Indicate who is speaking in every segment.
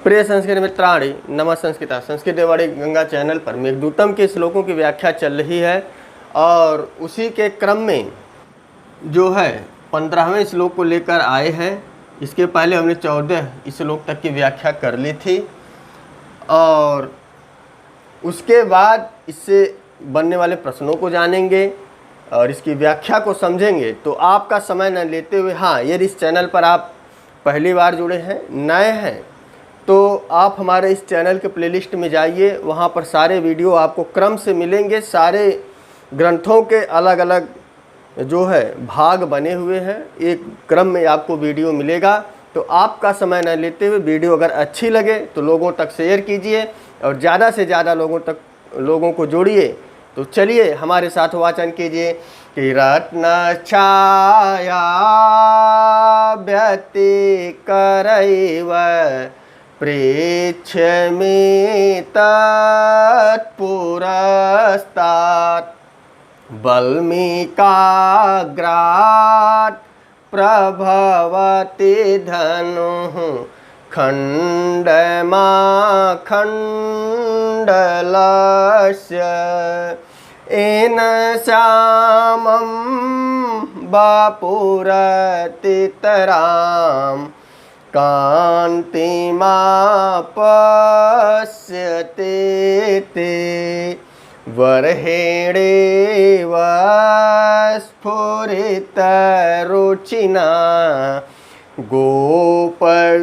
Speaker 1: प्रिय संस्कृत मित्राणि नमः संस्कृता संस्कृतवाणी गंगा चैनल पर मेघदूतम के श्लोकों की व्याख्या चल रही है और उसी के क्रम में जो है 15वें श्लोक को लेकर आए हैं। इसके पहले हमने 14 श्लोक तक की व्याख्या कर ली थी और उसके बाद इससे बनने वाले प्रश्नों को जानेंगे और इसकी व्याख्या को समझेंगे। तो आपका समय न लेते हुए, हाँ, यदि इस चैनल पर आप पहली बार जुड़े हैं, नए हैं, तो आप हमारे इस चैनल के प्लेलिस्ट में जाइए। वहाँ पर सारे वीडियो आपको क्रम से मिलेंगे। सारे ग्रंथों के अलग अलग जो है भाग बने हुए हैं, एक क्रम में आपको वीडियो मिलेगा। तो आपका समय न लेते हुए वीडियो अगर अच्छी लगे तो लोगों तक शेयर कीजिए और ज़्यादा से ज़्यादा लोगों को जोड़िए। तो चलिए हमारे साथ वाचन कीजिए कि रत्न छाया व्यतिकरैव प्रेक्ष्यमे तत्पुरस्तात् वल्मीकाग्रात् प्रभवति धनुः खण्डमाखण्डलस्य येन श्यामं वपुरतितरां कान्तिमापश्यते ते वर्हेणेव स्फुरितरुचिना गोपवेशस्य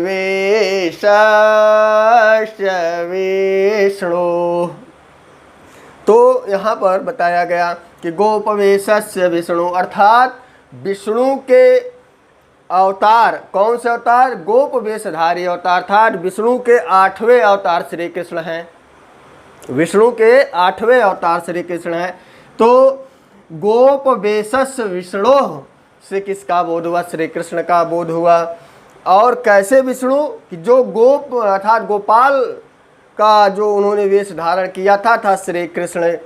Speaker 1: विष्णु। तो यहाँ पर बताया गया कि गोपवेशस्य विष्णु अर्थात विष्णु के अवतार। कौन से अवतार? गोप वेशधारी अवतार, अर्थात विष्णु के 8वें अवतार श्री कृष्ण हैं। विष्णु के 8वें अवतार श्री कृष्ण हैं। तो गोप वेशस्य विष्णु से किसका बोध हुआ? श्री कृष्ण का बोध हुआ। और कैसे विष्णु? कि जो गोप अर्थात गोपाल का जो उन्होंने वेश धारण किया था श्री कृष्ण।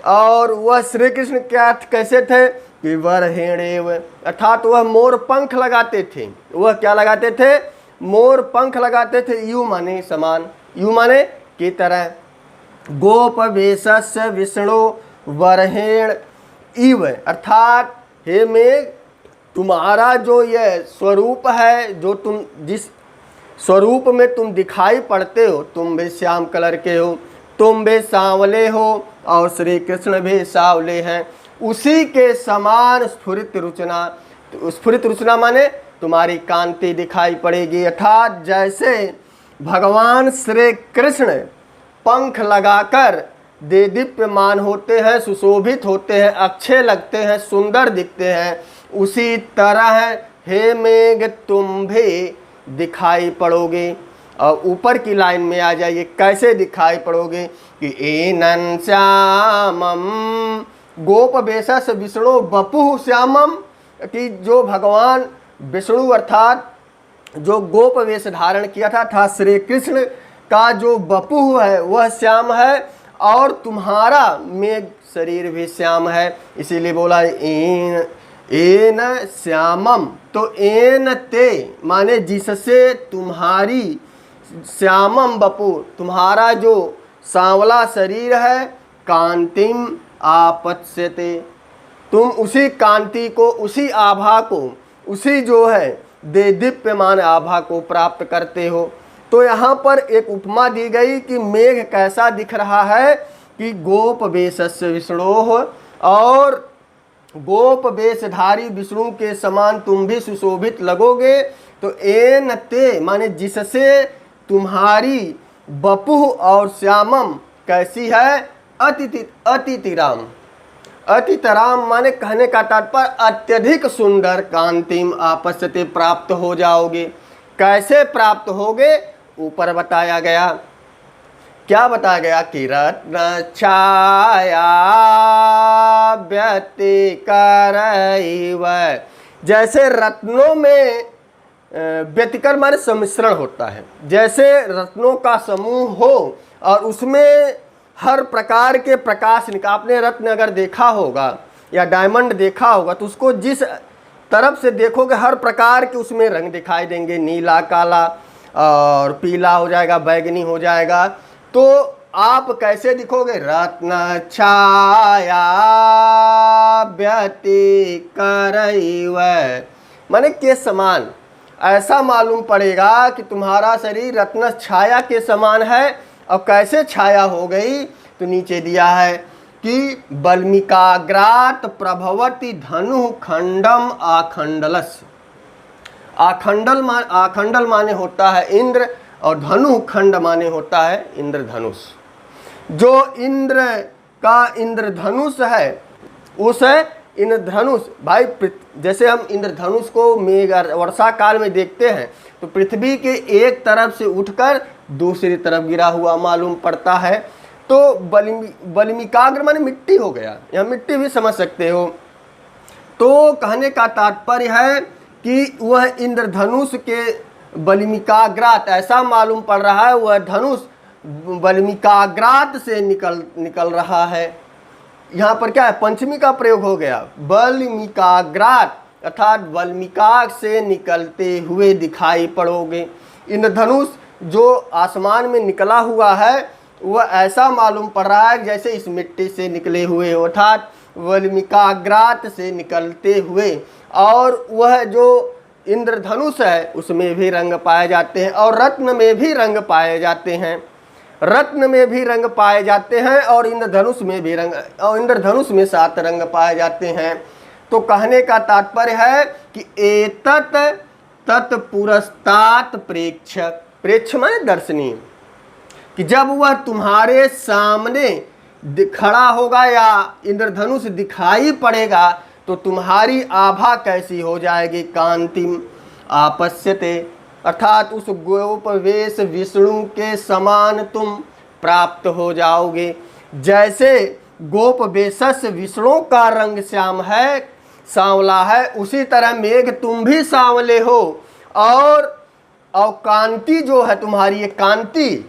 Speaker 1: और वह श्री कृष्ण क्या कैसे थे? कि वर्हेणेव अर्थात वह मोर पंख लगाते थे। वह क्या लगाते थे? मोर पंख लगाते थे। यू माने समान, यू माने की तरह। गोप वेशस्य विष्णु वर्हेण इव अर्थात हे मेघ, तुम्हारा जो यह स्वरूप है, जो तुम जिस स्वरूप में तुम दिखाई पड़ते हो, तुम भी श्याम कलर के हो, तुम भी सांवले हो और श्री कृष्ण भी सांवले हैं। उसी के समान स्फुरित रुचना, स्फुरित रुचना माने तुम्हारी कांति दिखाई पड़ेगी। अर्थात जैसे भगवान श्री कृष्ण पंख लगाकर देदीप्यमान होते हैं, सुशोभित होते हैं, अच्छे लगते हैं, सुंदर दिखते हैं, उसी तरह हे मेघ तुम भी दिखाई पड़ोगे। और ऊपर की लाइन में आ जाइए, कैसे दिखाई पड़ोगे? कि एनन श्यामम गोप वेशस्य विष्णु वपुः श्यामम, कि जो भगवान विष्णु अर्थात जो गोप वेश धारण किया था श्री कृष्ण का जो वपुः है वह श्याम है और तुम्हारा मेघ शरीर भी श्याम है। इसीलिए बोला एन श्यामम। तो एन ते माने जिससे तुम्हारी, श्यामम वपु तुम्हारा जो सांवला शरीर है, कांतिम आपत्स्यते तुम उसी कांति को, उसी आभा को, उसी जो है देदीप्यमान आभा को प्राप्त करते हो। तो यहाँ पर एक उपमा दी गई कि मेघ कैसा दिख रहा है? कि गोप वेशस्य विष्णु और गोप वेशधारी विष्णु के समान तुम भी सुशोभित लगोगे। तो एन ते माने जिससे तुम्हारी वपुः और श्यामम कैसी है? अतितिराम। अतितराम माने कहने का तात्पर्य अत्यधिक सुंदर, कांतिम आपस्यते प्राप्त हो जाओगे। कैसे प्राप्त होगे? ऊपर बताया गया। क्या बताया गया? कि रत्न छाया व्यतिकरैव, जैसे रत्नों में व्यतिकर माने सम्मिश्रण होता है, जैसे रत्नों का समूह हो और उसमें हर प्रकार के प्रकाश निकाल। आपने रत्न अगर देखा होगा या डायमंड देखा होगा तो उसको जिस तरफ से देखोगे हर प्रकार के उसमें रंग दिखाई देंगे, नीला, काला, और पीला हो जाएगा, बैगनी हो जाएगा, तो आप कैसे दिखोगे? रत्न छाया व्यतिकरैव, माने के समान। ऐसा मालूम पड़ेगा कि तुम्हारा शरीर रत्न छाया के समान है। अब कैसे छाया हो गई? तो नीचे दिया है कि बल्मिकाग्रात प्रभवति धनु खंडम आखंडलस्य। आखंडल माने होता है इंद्र, और धनु खंड माने होता है इंद्रधनुष। जो इंद्र का इंद्रधनुष है, उस इंद्रधनुष भाई, जैसे हम इंद्रधनुष को मेघ वर्षा काल में देखते हैं तो पृथ्वी के एक तरफ से उठकर दूसरी तरफ गिरा हुआ मालूम पड़ता है। तो बल्मिकाग्र माने मिट्टी हो गया, यह मिट्टी भी समझ सकते हो। तो कहने का तात्पर्य है कि वह इंद्रधनुष के बल्मिकाग्रात, ऐसा मालूम पड़ रहा है वह धनुष बल्मिकाग्रात से निकल रहा है। यहाँ पर क्या है? पंचमी का प्रयोग हो गया, बल्मिकाग्रात, अर्थात बल्मिका से निकलते हुए दिखाई पड़ोगे। इंद्रधनुष जो आसमान में निकला हुआ है वह ऐसा मालूम पड़ रहा है जैसे इस मिट्टी से निकले हुए, अर्थात बल्मिकाग्रात से निकलते हुए। और वह जो इंद्रधनुष है उसमें भी रंग पाए जाते हैं, और रत्न में भी रंग पाए जाते हैं, रत्न में भी रंग पाए जाते हैं, और इंद्रधनुष में भी रंग, और इंद्रधनुष में 7 रंग पाए जाते हैं। तो कहने का तात्पर्य है कि एतत् तत्पुरस्तात् प्रेक्ष, प्रेक्ष माने दर्शनीय, कि जब वह तुम्हारे सामने खड़ा होगा या इंद्रधनुष दिखाई पड़ेगा तो तुम्हारी आभा कैसी हो जाएगी? कांतिम आपश्यते, अर्थात उस गोपवेश विष्णु के समान तुम प्राप्त हो जाओगे। जैसे गोपवेशस्य विष्णु का रंग श्याम है, सांवला है, उसी तरह मेघ तुम भी सांवले हो। और कांति जो है तुम्हारी, ये कांति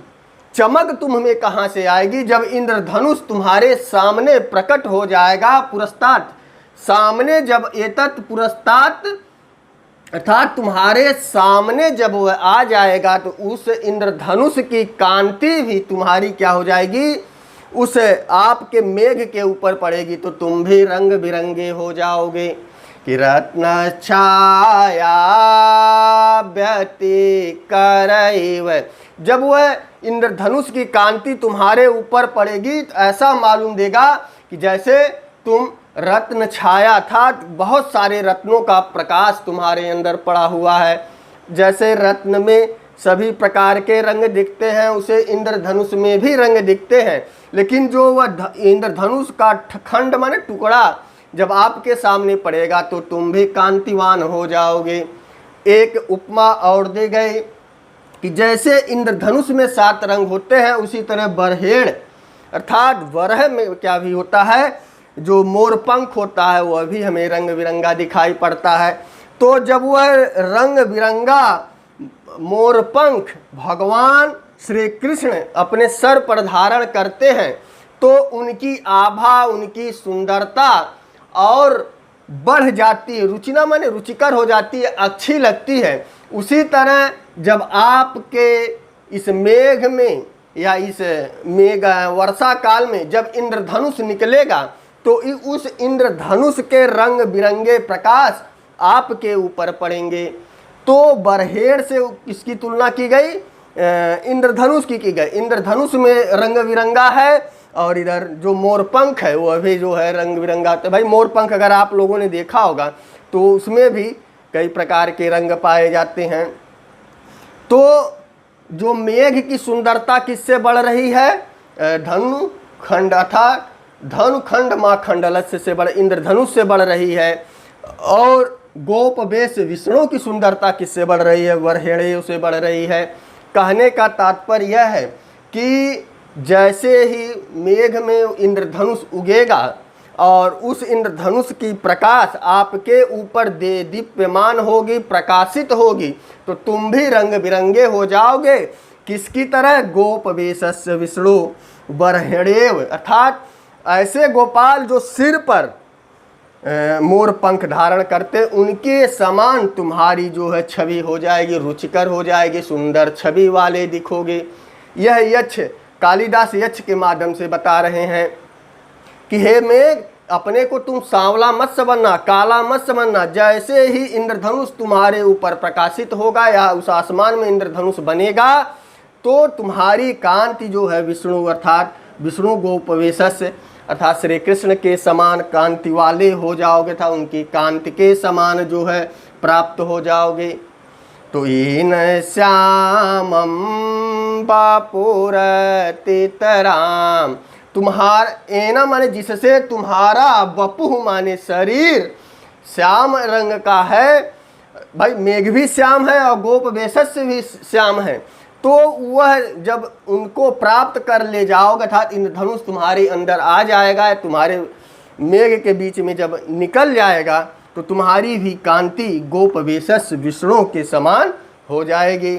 Speaker 1: चमक तुम में कहाँ से आएगी? जब इंद्रधनुष तुम्हारे सामने प्रकट हो जाएगा, पुरस्तात्, सामने जब एतत् पुरस्तात्, अर्थात तुम्हारे सामने जब वह आ जाएगा तो उस इंद्रधनुष की कांति भी तुम्हारी क्या हो जाएगी? उस आपके मेघ के ऊपर पड़ेगी, तो तुम भी रंग बिरंगे हो जाओगे। कि रत्न छाया व्यतिकरैव, जब वह इंद्रधनुष की कांति तुम्हारे ऊपर पड़ेगी तो ऐसा मालूम देगा कि जैसे तुम रत्न छाया था, बहुत सारे रत्नों का प्रकाश तुम्हारे अंदर पड़ा हुआ है। जैसे रत्न में सभी प्रकार के रंग दिखते हैं, उसे इंद्रधनुष में भी रंग दिखते हैं। लेकिन जो वह इंद्रधनुष का खंड माने टुकड़ा जब आपके सामने पड़ेगा तो तुम भी कांतिवान हो जाओगे। एक उपमा और दी गई कि जैसे इंद्रधनुष में 7 रंग होते हैं, उसी तरह बरहेड़, अर्थात बरह में क्या भी होता है, जो मोर पंख होता है वह भी हमें रंग बिरंगा दिखाई पड़ता है। तो जब वह रंग बिरंगा मोर पंख भगवान श्री कृष्ण अपने सर पर धारण करते हैं तो उनकी आभा, उनकी सुंदरता और बढ़ जाती है, रुचिना माने रुचिकर हो जाती है, अच्छी लगती है। उसी तरह जब आपके इस मेघ में या इस मेघ वर्षा काल में जब इंद्रधनुष निकलेगा तो उस इंद्रधनुष के रंग बिरंगे प्रकाश आपके ऊपर पड़ेंगे। तो बरहेड़ से किसकी तुलना की गई? इंद्रधनुष की गई। इंद्रधनुष में रंग बिरंगा है और इधर जो मोर पंख है वह भी जो है रंग बिरंगा। तो भाई मोर पंख अगर आप लोगों ने देखा होगा तो उसमें भी कई प्रकार के रंग पाए जाते हैं। तो जो मेघ की सुंदरता किससे बढ़ रही है? धनु खंड अर्थात धनु खंड माँ खंडलस्य से बढ़, इंद्रधनुष से बढ़ रही है। और गोपवेश विष्णु की सुंदरता किससे बढ़ रही है? बरहेड़े से बढ़ रही है। कहने का तात्पर्य यह है कि जैसे ही मेघ में इंद्रधनुष उगेगा और उस इंद्रधनुष की प्रकाश आपके ऊपर दीप्यमान होगी, प्रकाशित होगी, तो तुम भी रंग बिरंगे हो जाओगे। किसकी तरह? गोपवेशस्य विष्णु, बरहेड़ेव, अर्थात ऐसे गोपाल जो सिर पर मोर पंख धारण करते, उनके समान तुम्हारी जो है छवि हो जाएगी, रुचिकर हो जाएगी, सुंदर छवि वाले दिखोगे। यह यक्ष कालिदास यक्ष के माध्यम से बता रहे हैं कि हे मेघ, अपने को तुम सांवला मत समझना, काला मत समझना। जैसे ही इंद्रधनुष तुम्हारे ऊपर प्रकाशित होगा या उस आसमान में इंद्रधनुष बनेगा तो तुम्हारी कांति जो है विष्णु अर्थात विष्णु गोपवेशस्य अर्थात श्री कृष्ण के समान कांति वाले हो जाओगे, था उनकी कांति के समान जो है प्राप्त हो जाओगे। तो इन श्यामम बापुरतितराम, तुम्हार एना माने जिससे तुम्हारा बपुह माने शरीर श्याम रंग का है। भाई मेघ भी श्याम है और गोपवेशस्य भी श्याम है। तो वह जब उनको प्राप्त कर ले जाओगे अर्थात इंद्रधनुष तुम्हारे अंदर आ जाएगा, तुम्हारे मेघ के बीच में जब निकल जाएगा तो तुम्हारी भी कांति गोपवेशस्य विष्णु के समान हो जाएगी।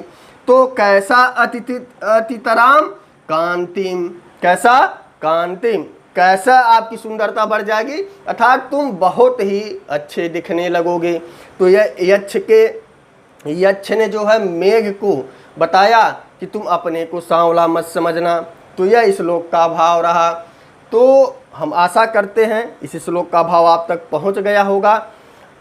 Speaker 1: तो कैसा अतितराम कांतिम, कैसा कांतिम, कैसा आपकी सुंदरता बढ़ जाएगी अर्थात तुम बहुत ही अच्छे दिखने लगोगे। तो यह यक्ष ने जो है मेघ को बताया कि तुम अपने को सांवला मत समझना। तो यह इस श्लोक का भाव रहा। तो हम आशा करते हैं इस श्लोक का भाव आप तक पहुंच गया होगा।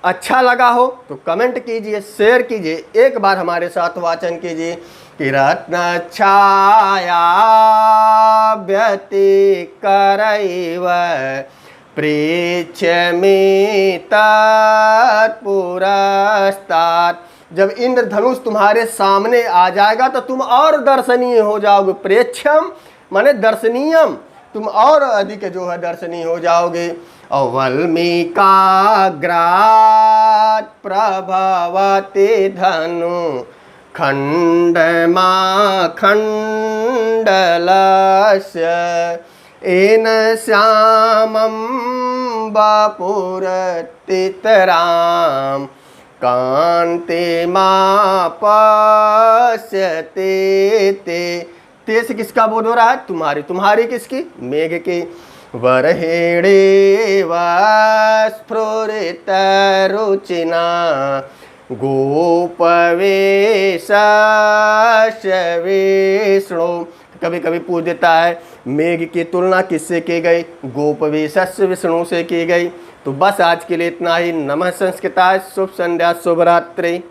Speaker 1: अच्छा लगा हो तो कमेंट कीजिए, शेयर कीजिए, एक बार हमारे साथ वाचन कीजिए कि रत्न छाया व्यतिकरैव प्रेक्ष्यमे तत्पुरस्तात्। जब इंद्रधनुष तुम्हारे सामने आ जाएगा तो तुम और दर्शनीय हो जाओगे। प्रेक्ष्यम माने दर्शनीयम, तुम और अधिक जो है दर्शनीय हो जाओगे। और वल्मीकाग्रात् प्रभवते धनु खंडमा खंडलस्य एन श्यामं बापुरतितराम कांते मापस्यते ते। ते से किसका बोध हो रहा है? तुम्हारी। तुम्हारी किसकी? मेघ की। वरहेणे स्फुरित रुचिना गोपवेशस्य विष्णु। कभी कभी पूछ देता है मेघ की तुलना किससे की गई? गोपवेशस्य विष्णु से की गई। तो बस आज के लिए इतना ही। नमः संस्कृताय। शुभ संध्या, शुभ रात्रि।